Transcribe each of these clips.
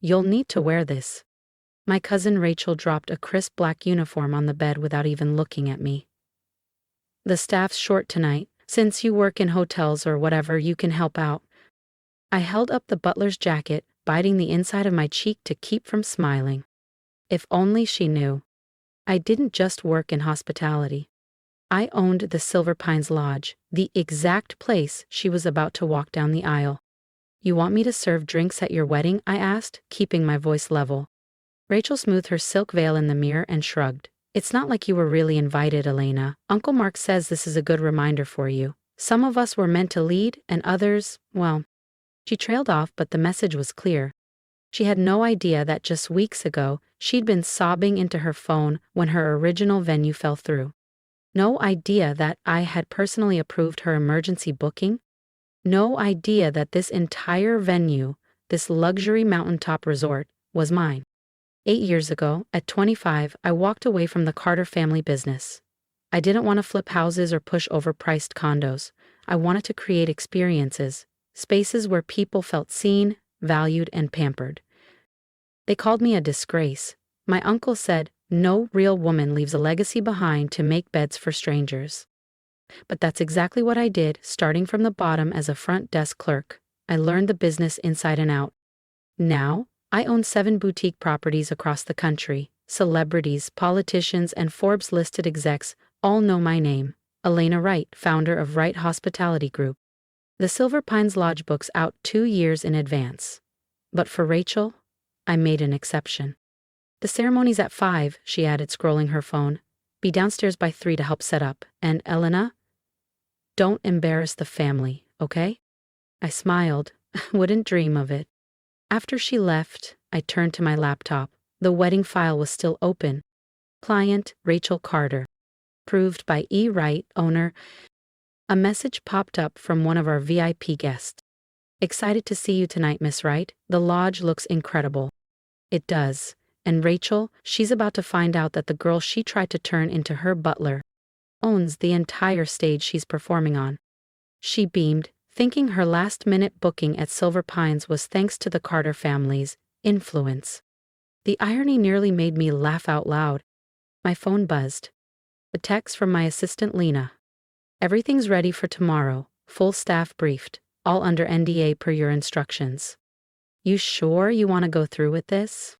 You'll need to wear this. My cousin Rachel dropped a crisp black uniform on the bed without even looking at me. The staff's short tonight. Since you work in hotels or whatever, you can help out. I held up the butler's jacket, biting the inside of my cheek to keep from smiling. If only she knew. I didn't just work in hospitality. I owned the Silver Pines Lodge, the exact place she was about to walk down the aisle. You want me to serve drinks at your wedding? I asked, keeping my voice level. Rachel smoothed her silk veil in the mirror and shrugged. It's not like you were really invited, Elena. Uncle Mark says this is a good reminder for you. Some of us were meant to lead, and others, well. She trailed off, but the message was clear. She had no idea that just weeks ago, she'd been sobbing into her phone when her original venue fell through. No idea that I had personally approved her emergency booking. No idea that this entire venue, this luxury mountaintop resort, was mine. 8 years ago, at 25, I walked away from the Carter family business. I didn't want to flip houses or push overpriced condos. I wanted to create experiences, spaces where people felt seen, valued, and pampered. They called me a disgrace. My uncle said, no real woman leaves a legacy behind to make beds for strangers. But that's exactly what I did, starting from the bottom as a front desk clerk. I learned the business inside and out. Now, I own 7 boutique properties across the country. Celebrities, politicians, and Forbes-listed execs all know my name. Elena Wright, founder of Wright Hospitality Group. The Silver Pines Lodge book's out 2 years in advance. But for Rachel, I made an exception. The ceremony's at 5, she added, scrolling her phone. Be downstairs by 3 to help set up. And Elena, don't embarrass the family, okay? I smiled. Wouldn't dream of it. After she left, I turned to my laptop. The wedding file was still open. Client, Rachel Carter. Approved by E. Wright, owner. A message popped up from one of our VIP guests. Excited to see you tonight, Miss Wright. The lodge looks incredible. It does. And Rachel, she's about to find out that the girl she tried to turn into her butler owns the entire stage she's performing on. She beamed, thinking her last-minute booking at Silver Pines was thanks to the Carter family's influence. The irony nearly made me laugh out loud. My phone buzzed. A text from my assistant Lena. Everything's ready for tomorrow, full staff briefed, all under NDA per your instructions. You sure you want to go through with this?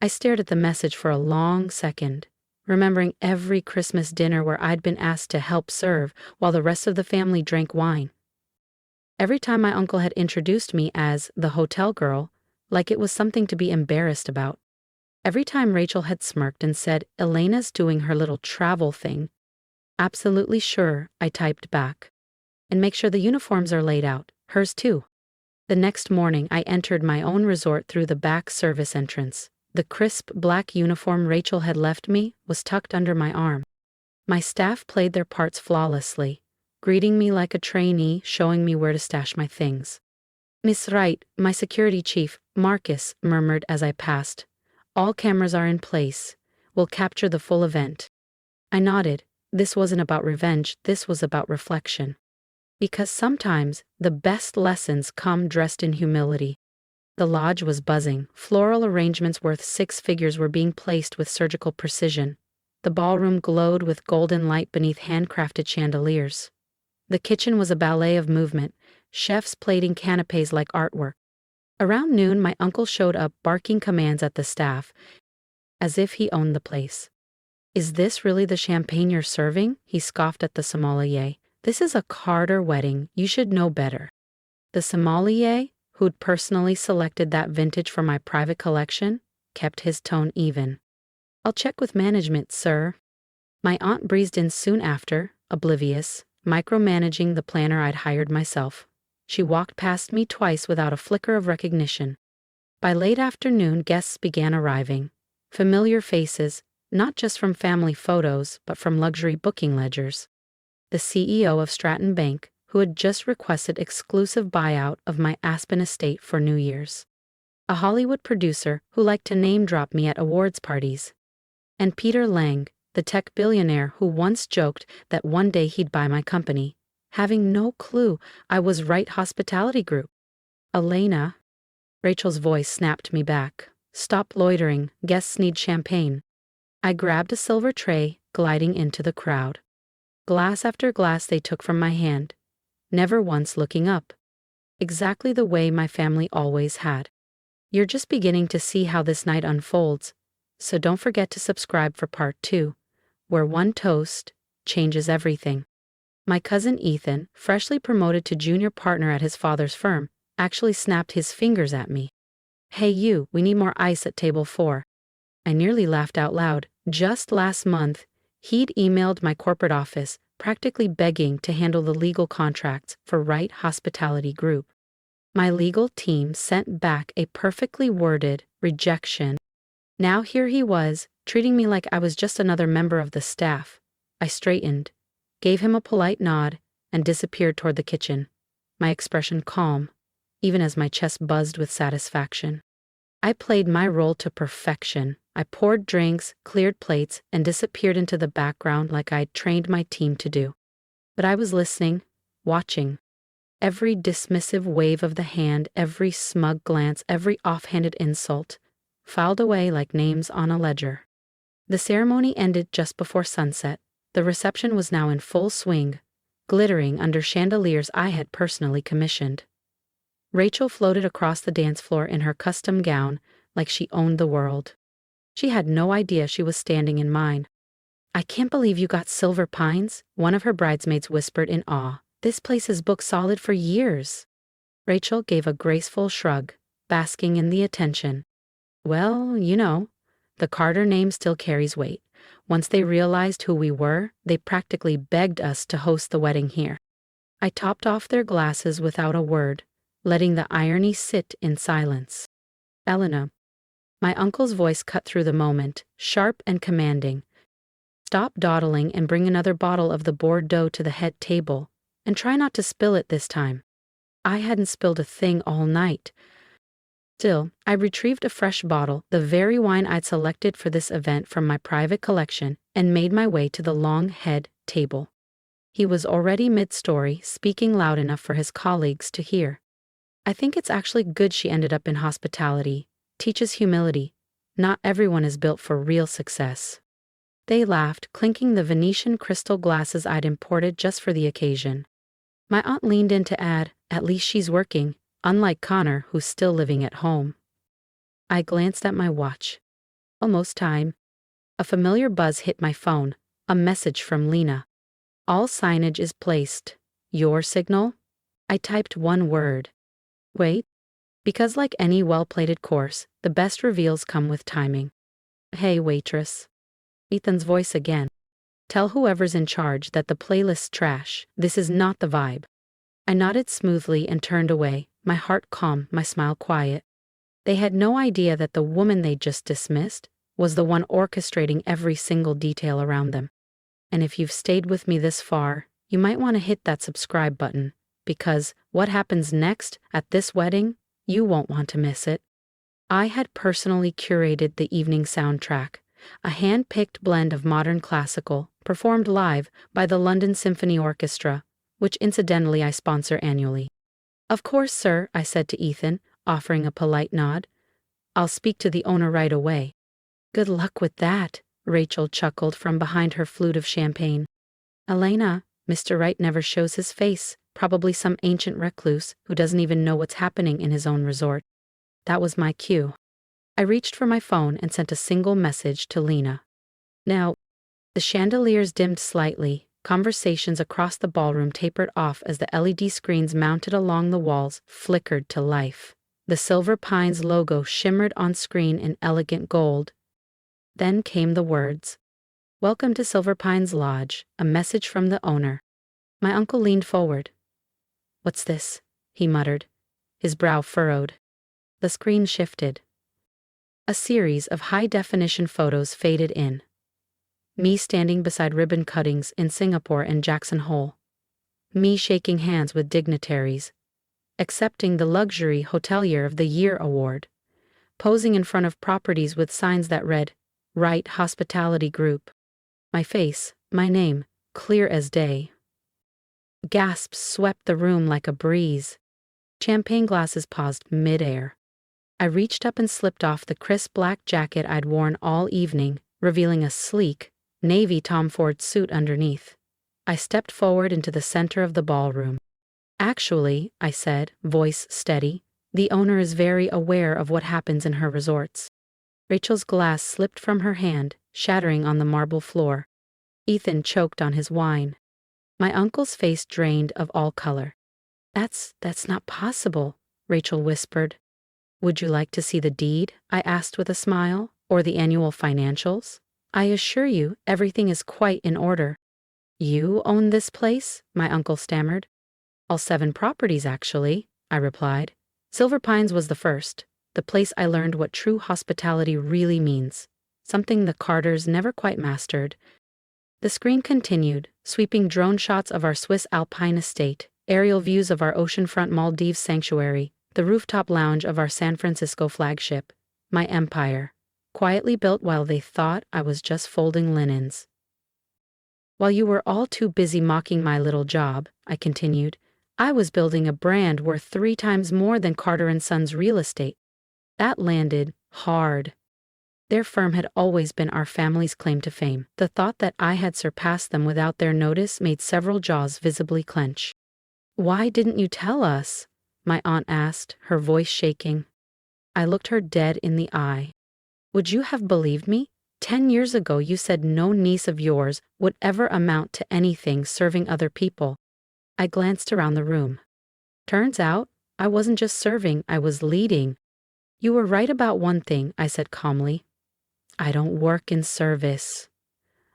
I stared at the message for a long second, remembering every Christmas dinner where I'd been asked to help serve while the rest of the family drank wine. Every time my uncle had introduced me as the hotel girl, like it was something to be embarrassed about. Every time Rachel had smirked and said, Elena's doing her little travel thing. Absolutely sure, I typed back. And make sure the uniforms are laid out, hers too. The next morning I entered my own resort through the back service entrance. The crisp black uniform Rachel had left me was tucked under my arm. My staff played their parts flawlessly, greeting me like a trainee, showing me where to stash my things. Miss Wright, my security chief, Marcus, murmured as I passed. All cameras are in place. We'll capture the full event. I nodded. This wasn't about revenge, this was about reflection. Because sometimes the best lessons come dressed in humility. The lodge was buzzing. Floral arrangements worth 6 figures were being placed with surgical precision. The ballroom glowed with golden light beneath handcrafted chandeliers. The kitchen was a ballet of movement, chefs plating canapes like artwork. Around noon, my uncle showed up barking commands at the staff, as if he owned the place. Is this really the champagne you're serving? He scoffed at the sommelier. This is a Carter wedding. You should know better. The sommelier, who'd personally selected that vintage for my private collection, kept his tone even. I'll check with management, sir. My aunt breezed in soon after, oblivious, micromanaging the planner I'd hired myself. She walked past me twice without a flicker of recognition. By late afternoon, guests began arriving. Familiar faces, not just from family photos, but from luxury booking ledgers. The CEO of Stratton Bank, who had just requested exclusive buyout of my Aspen estate for New Year's. A Hollywood producer who liked to name-drop me at awards parties. And Peter Lang, the tech billionaire who once joked that one day he'd buy my company, having no clue I was Wright Hospitality Group. Elena, Rachel's voice snapped me back. Stop loitering, guests need champagne. I grabbed a silver tray, gliding into the crowd. Glass after glass they took from my hand, never once looking up. Exactly the way my family always had. You're just beginning to see how this night unfolds, so don't forget to subscribe for part 2, where one toast changes everything. My cousin Ethan, freshly promoted to junior partner at his father's firm, actually snapped his fingers at me. Hey you, we need more ice at table 4. I nearly laughed out loud. Just last month, he'd emailed my corporate office, practically begging to handle the legal contracts for Right Hospitality Group. My legal team sent back a perfectly worded rejection. Now here he was, treating me like I was just another member of the staff. I straightened, gave him a polite nod, and disappeared toward the kitchen, my expression calm, even as my chest buzzed with satisfaction. I played my role to perfection. I poured drinks, cleared plates, and disappeared into the background like I'd trained my team to do. But I was listening, watching. Every dismissive wave of the hand, every smug glance, every offhanded insult, filed away like names on a ledger. The ceremony ended just before sunset. The reception was now in full swing, glittering under chandeliers I had personally commissioned. Rachel floated across the dance floor in her custom gown like she owned the world. She had no idea she was standing in mine. I can't believe you got Silver Pines, one of her bridesmaids whispered in awe. This place is booked solid for years. Rachel gave a graceful shrug, basking in the attention. Well, you know, the Carter name still carries weight. Once they realized who we were, they practically begged us to host the wedding here. I topped off their glasses without a word, letting the irony sit in silence. Elena. My uncle's voice cut through the moment, sharp and commanding. Stop dawdling and bring another bottle of the Bordeaux to the head table, and try not to spill it this time. I hadn't spilled a thing all night. Still, I retrieved a fresh bottle, the very wine I'd selected for this event from my private collection, and made my way to the long head table. He was already mid-story, speaking loud enough for his colleagues to hear. I think it's actually good she ended up in hospitality. Teaches humility. Not everyone is built for real success. They laughed, clinking the Venetian crystal glasses I'd imported just for the occasion. My aunt leaned in to add, at least she's working, unlike Connor, who's still living at home. I glanced at my watch. Almost time. A familiar buzz hit my phone, a message from Lena. All signage is placed. Your signal? I typed one word. Wait. Because like any well-plated course, the best reveals come with timing. Hey, waitress. Ethan's voice again. Tell whoever's in charge that the playlist's trash. This is not the vibe. I nodded smoothly and turned away, my heart calm, my smile quiet. They had no idea that the woman they just dismissed was the one orchestrating every single detail around them. And if you've stayed with me this far, you might want to hit that subscribe button, because what happens next at this wedding, you won't want to miss it. I had personally curated the evening soundtrack, a hand-picked blend of modern classical, performed live by the London Symphony Orchestra, which incidentally I sponsor annually. Of course, sir, I said to Ethan, offering a polite nod. I'll speak to the owner right away. Good luck with that, Rachel chuckled from behind her flute of champagne. Elena, Mr. Wright never shows his face, probably some ancient recluse who doesn't even know what's happening in his own resort. That was my cue. I reached for my phone and sent a single message to Lena. Now, the chandeliers dimmed slightly, conversations across the ballroom tapered off as the LED screens mounted along the walls flickered to life. The Silver Pines logo shimmered on screen in elegant gold. Then came the words. Welcome to Silver Pines Lodge, a message from the owner. My uncle leaned forward. What's this? He muttered, his brow furrowed. The screen shifted. A series of high-definition photos faded in. Me standing beside ribbon cuttings in Singapore and Jackson Hole. Me shaking hands with dignitaries. Accepting the Luxury Hotelier of the Year award. Posing in front of properties with signs that read, Right Hospitality Group. My face, my name, clear as day. Gasps swept the room like a breeze. Champagne glasses paused mid-air. I reached up and slipped off the crisp black jacket I'd worn all evening, revealing a sleek, navy Tom Ford suit underneath. I stepped forward into the center of the ballroom. Actually, I said, voice steady, the owner is very aware of what happens in her resorts. Rachel's glass slipped from her hand, shattering on the marble floor. Ethan choked on his wine. My uncle's face drained of all color. That's not possible, Rachel whispered. Would you like to see the deed? I asked with a smile, or the annual financials? I assure you, everything is quite in order. You own this place? My uncle stammered. All 7 properties, actually, I replied. Silver Pines was the first, the place I learned what true hospitality really means, something the Carters never quite mastered. The screen continued, sweeping drone shots of our Swiss Alpine estate, aerial views of our oceanfront Maldives sanctuary, the rooftop lounge of our San Francisco flagship, my empire, quietly built while they thought I was just folding linens. While you were all too busy mocking my little job, I continued, I was building a brand worth 3 times more than Carter & Sons real estate. That landed hard. Their firm had always been our family's claim to fame. The thought that I had surpassed them without their notice made several jaws visibly clench. Why didn't you tell us? My aunt asked, her voice shaking. I looked her dead in the eye. Would you have believed me? 10 years ago you said no niece of yours would ever amount to anything serving other people. I glanced around the room. Turns out, I wasn't just serving, I was leading. You were right about one thing, I said calmly. I don't work in service.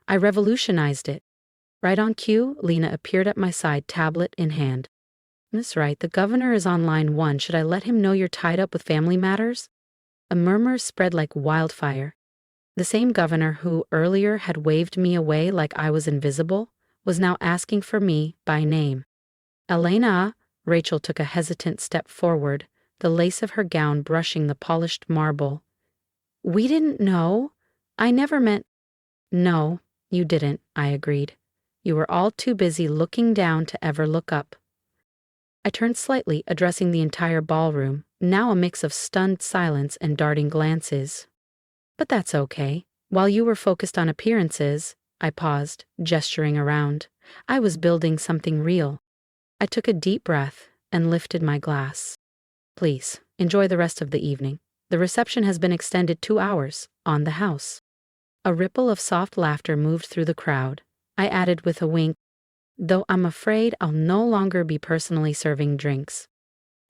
I revolutionized it. Right on cue, Lena appeared at my side, tablet in hand. That's right, the governor is on line 1. Should I let him know you're tied up with family matters? A murmur spread like wildfire. The same governor who earlier had waved me away like I was invisible was now asking for me by name. Elena, Rachel took a hesitant step forward, the lace of her gown brushing the polished marble. We didn't know. I never meant. No, you didn't, I agreed. You were all too busy looking down to ever look up. I turned slightly, addressing the entire ballroom, now a mix of stunned silence and darting glances. But that's okay. While you were focused on appearances, I paused, gesturing around. I was building something real. I took a deep breath and lifted my glass. Please, enjoy the rest of the evening. The reception has been extended 2 hours, on the house. A ripple of soft laughter moved through the crowd. I added with a wink, though I'm afraid I'll no longer be personally serving drinks.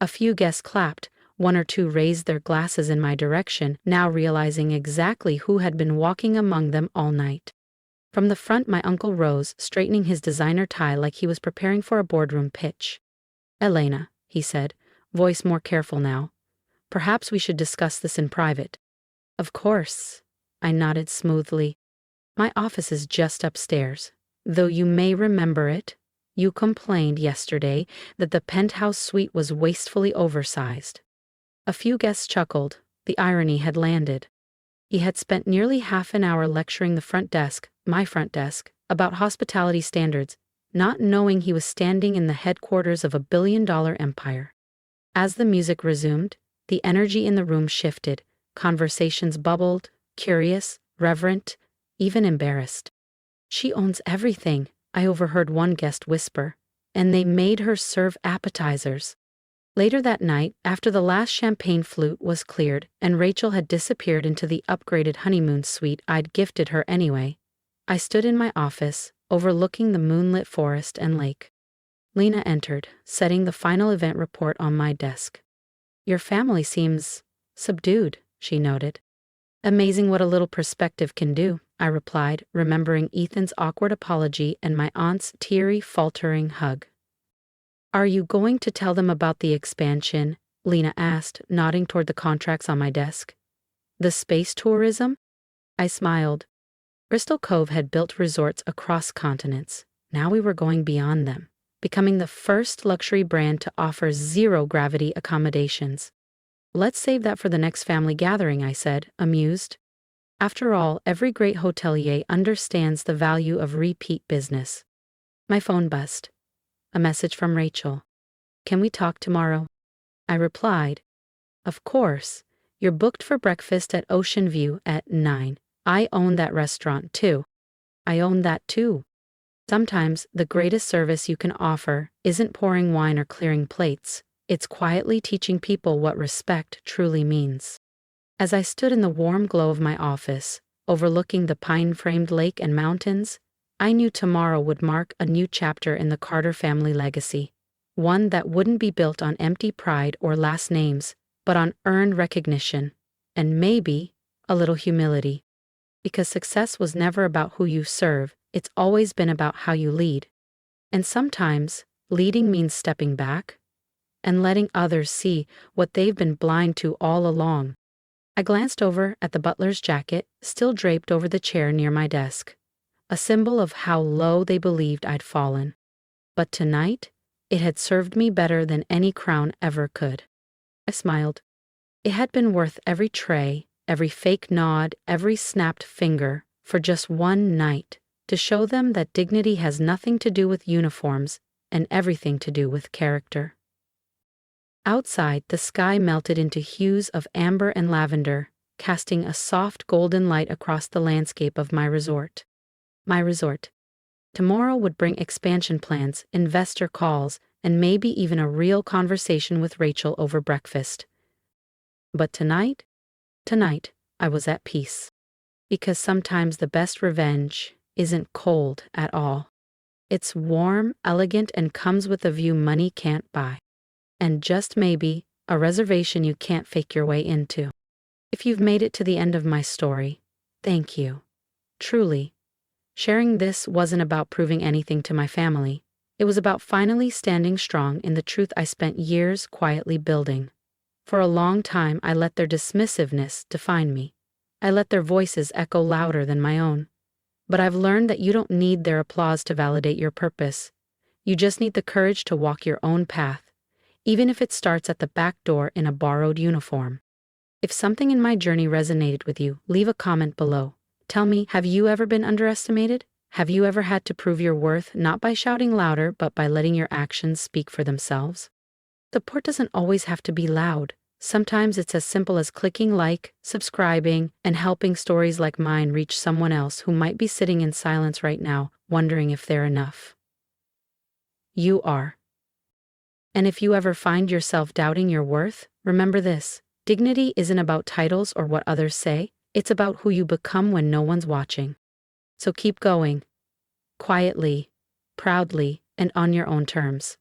A few guests clapped, 1 or 2 raised their glasses in my direction, now realizing exactly who had been walking among them all night. From the front my uncle rose, straightening his designer tie like he was preparing for a boardroom pitch. Elena, he said, voice more careful now. Perhaps we should discuss this in private. Of course, I nodded smoothly. My office is just upstairs. Though you may remember it, you complained yesterday that the penthouse suite was wastefully oversized. A few guests chuckled. The irony had landed. He had spent nearly half an hour lecturing the front desk, my front desk, about hospitality standards, not knowing he was standing in the headquarters of a billion-dollar empire. As the music resumed, the energy in the room shifted. Conversations bubbled, curious, reverent, even embarrassed. She owns everything, I overheard one guest whisper, and they made her serve appetizers. Later that night, after the last champagne flute was cleared and Rachel had disappeared into the upgraded honeymoon suite I'd gifted her anyway, I stood in my office, overlooking the moonlit forest and lake. Lena entered, setting the final event report on my desk. Your family seems subdued, she noted. Amazing what a little perspective can do, I replied, remembering Ethan's awkward apology and my aunt's teary, faltering hug. Are you going to tell them about the expansion? Lena asked, nodding toward the contracts on my desk. The space tourism? I smiled. Bristol Cove had built resorts across continents. Now we were going beyond them, becoming the first luxury brand to offer zero-gravity accommodations. Let's save that for the next family gathering, I said, amused. After all, every great hotelier understands the value of repeat business. My phone buzzed. A message from Rachel. Can we talk tomorrow? I replied, of course. You're booked for breakfast at Ocean View at 9. I own that restaurant too. I own that too. Sometimes the greatest service you can offer isn't pouring wine or clearing plates, it's quietly teaching people what respect truly means. As I stood in the warm glow of my office, overlooking the pine-framed lake and mountains, I knew tomorrow would mark a new chapter in the Carter family legacy. One that wouldn't be built on empty pride or last names, but on earned recognition, and maybe a little humility. Because success was never about who you serve, it's always been about how you lead. And sometimes, leading means stepping back and letting others see what they've been blind to all along. I glanced over at the butler's jacket, still draped over the chair near my desk, a symbol of how low they believed I'd fallen. But tonight, it had served me better than any crown ever could. I smiled. It had been worth every tray, every fake nod, every snapped finger, for just one night, to show them that dignity has nothing to do with uniforms and everything to do with character. Outside, the sky melted into hues of amber and lavender, casting a soft golden light across the landscape of my resort. My resort. Tomorrow would bring expansion plans, investor calls, and maybe even a real conversation with Rachel over breakfast. But tonight, I was at peace. Because sometimes the best revenge isn't cold at all. It's warm, elegant, and comes with a view money can't buy. And just maybe, a reservation you can't fake your way into. If you've made it to the end of my story, thank you. Truly. Sharing this wasn't about proving anything to my family. It was about finally standing strong in the truth I spent years quietly building. For a long time, I let their dismissiveness define me. I let their voices echo louder than my own. But I've learned that you don't need their applause to validate your purpose. You just need the courage to walk your own path, even if it starts at the back door in a borrowed uniform. If something in my journey resonated with you, leave a comment below. Tell me, have you ever been underestimated? Have you ever had to prove your worth not by shouting louder but by letting your actions speak for themselves? Support doesn't always have to be loud. Sometimes it's as simple as clicking like, subscribing, and helping stories like mine reach someone else who might be sitting in silence right now, wondering if they're enough. You are. And if you ever find yourself doubting your worth, remember this: dignity isn't about titles or what others say, it's about who you become when no one's watching. So keep going. Quietly, proudly, and on your own terms.